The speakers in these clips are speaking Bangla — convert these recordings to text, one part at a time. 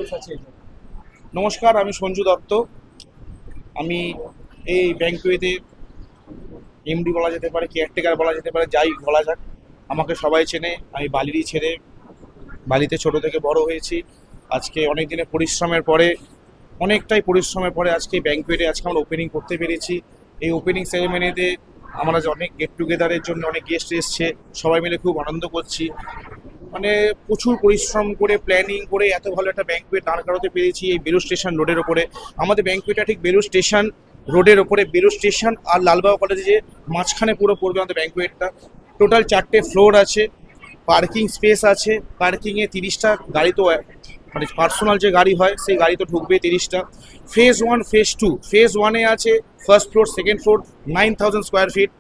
ডিটেলস আছে এটা? নমস্কার, আমি সঞ্জু দত্ত। আমি এই ব্যাংকুয়েতে এমডি বলা যেতে পারে, কেয়ারটেকার বলা যেতে পারে, যাই বলা যাক। আমাকে সবাই চেনে। আমি বালিরই ছেলে, বালিতে ছোট থেকে বড় হয়েছি। আজকে অনেক দিনের পরিশ্রমের পরে, অনেকটাই পরিশ্রমের পরে আজকে ব্যাংকুয়েটে আজকে আমরা ওপেনিং করতে পেরেছি। এই ওপেনিং সেরেমনিতে আমরা যে অনেক গেট টুগেদারের জন্য অনেক গেস্ট এসছে, সবাই মিলে খুব আনন্দ করছি। মানে প্রচুর পরিশ্রম করে প্ল্যানিং করে এত ভালো একটা ব্যাংকুয়েট দাঁড় করাতে পেরেছি এই বেলুড় স্টেশন রোডের ওপরে। আমাদের ব্যাংকুয়েটটা ঠিক বেলুড় স্টেশন রোডের ওপরে, বেলুড় স্টেশন আর লালবাগ কলেজে যে মাঝখানে পুরো পড়বে আমাদের ব্যাংকুয়েটটা। টোটাল 4টে ফ্লোর আছে, পার্কিং স্পেস আছে। পার্কিংয়ে 30টা গাড়ি তো মানে পার্সোনাল যে গাড়ি হয় সেই গাড়ি তো ঢুকবে 30টা। Phase 1, phase 2। ফেজ 1-এ আছে first floor, second floor 9000 square feet.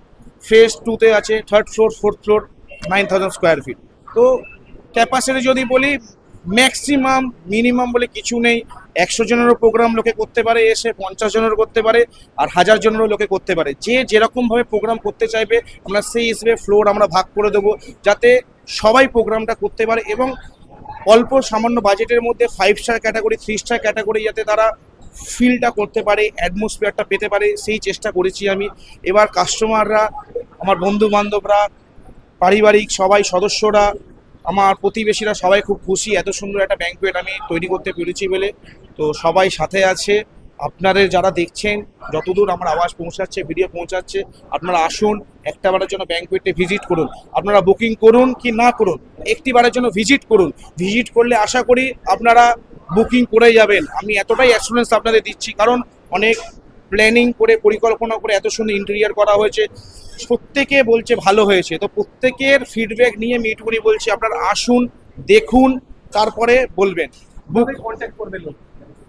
Phase 2-তে আছে third floor, fourth floor 9000 square feet. তো ক্যাপাসিটি যদি বলি, ম্যাক্সিমাম মিনিমাম বলে কিছু নেই। 100 জনেরও প্রোগ্রাম লোকে করতে পারে, এসে 50 জনেরও করতে পারে, আর 1000 জনেরও লোকে করতে পারে। যে যেরকমভাবে প্রোগ্রাম করতে চাইবে আমরা সেই হিসেবে ফ্লোর আমরা ভাগ করে দেবো, যাতে সবাই প্রোগ্রামটা করতে পারে এবং অল্প সামান্য বাজেটের মধ্যে 5 স্টার ক্যাটাগরি, 3 স্টার ক্যাটাগরি যাতে তারা ফিলটা করতে পারে, অ্যাটমসফিয়ারটা পেতে পারে, সেই চেষ্টা করেছি আমি। এবার কাস্টমাররা, আমার বন্ধু বান্ধবরা, পারিবারিক সবাই সদস্যরা, আমার প্রতিবেশীরা সবাই খুব খুশি এত সুন্দর একটা ব্যাংকুয়েট আমি তৈরি করতে পেরেছি বলে। তো সবাই সাথে আছে। আপনাদের যারা দেখছেন, যতদূর আমার আওয়াজ পৌঁছাচ্ছে, ভিডিও পৌঁছাচ্ছে, আপনারা আসুন, একটা বারের জন্য ব্যাংকুয়েটে ভিজিট করুন। আপনারা বুকিং করুন কি না করুন, একটি বারের জন্য ভিজিট করুন। ভিজিট করলে আশা করি আপনারা বুকিং করে যাবেন। আমি এতটাই অ্যাসুরেন্স আপনাদের দিচ্ছি, কারণ অনেক প্ল্যানিং করে পরিকল্পনা করে এত সুন্দর ইন্টেরিয়ার করা হয়েছে। প্রত্যেকে বলছে ভালো হয়েছে। তো প্রত্যেকের ফিডব্যাক নিয়ে মিট করি বলছি, আপনারা আসুন, দেখুন, তারপরে বলবেন। কিভাবে কন্ট্যাক্ট করবে লোক?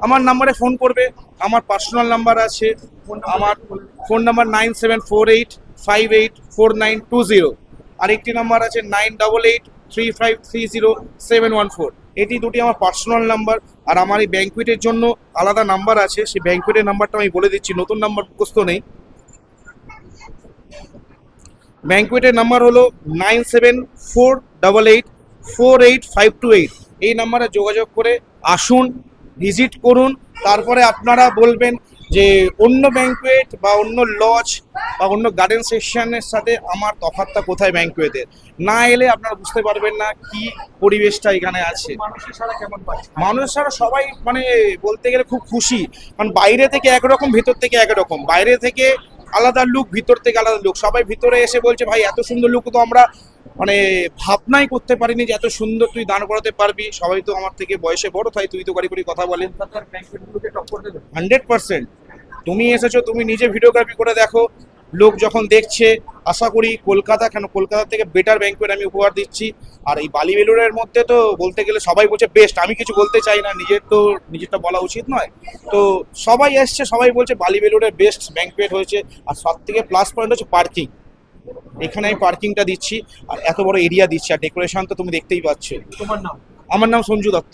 আমার নাম্বারে ফোন করবে। আমার পার্সোনাল নাম্বার আছে। আমার ফোন নাম্বার 9748584920। আরেকটি নাম্বার আছে 9883530714। এটি দুটি আমার পার্সোনাল নাম্বার। আর আমার এই ব্যাংকুয়েটের জন্য আলাদা নাম্বার আছে, সেই ব্যাংকুয়েটের নাম্বারটা আমি বলে দিচ্ছি, নতুন নাম্বার মুখস্থ নেই। ব্যাংকুয়েটের নাম্বার হলো 9748848528। এই নাম্বারে যোগাযোগ করে আসুন, ভিজিট করুন। তারপরে আপনারা বলবেন যে অন্য ব্যাংকুয়েট বা অন্য লজ বা অন্য গার্ডেন সেকশনের সাথে আমার তফাৎটা কোথায় ব্যাংকুয়েটের। না এলে আপনারা বুঝতে পারবেন না কি পরিবেশটা এখানে আছে। মানুষের সারা কেমন পাচ্ছে? মানুষরা সবাই মানে বলতে গেলে খুব খুশি, কারণ বাইরে থেকে একরকম, ভিতর থেকে একরকম। বাইরে থেকে আলাদা লুক, ভিতর থেকে আলাদা লুক। সবাই ভিতরে এসে বলছে ভাই এত সুন্দর লুক তো আমরা মানে ভাবনাই করতে পারিনি যে এত সুন্দর তুই দান করাতে পারবি। সবাই তো আমার থেকে বয়সে বড়, তাই তুই তো গাড়ি কথা বলেন। কলকাতার ব্যাংকুয়েটগুলোকে টক্কর দেবে? 100%। তুমি এসেছো, তুমি নিজে ভিডিওগ্রাফি করে দেখো, লোক যখন দেখছে, আশা করি কলকাতা কেন, কলকাতা থেকে বেটার ব্যাংকুয়েট আমি উপহার দিচ্ছি। আর এই বালি বেলুড়ের মধ্যে তো বলতে গেলে সবাই বলছে বেস্ট। আমি কিছু বলতে চাই না, নিজেরটা বলা উচিত নয়। তো সবাই এসছে, সবাই বলছে বালি বেলুড়ের বেস্ট ব্যাংকুয়েট হয়েছে। আর সব থেকে প্লাস পয়েন্ট হচ্ছে পার্কিং। এখানে আমি পার্কিংটা দিচ্ছি, আর এত বড় এরিয়া দিচ্ছি, আর ডেকোরেশন তো তুমি দেখতেই পাচ্ছ। তোমার নাম? আমার নাম সঞ্জু দত্ত।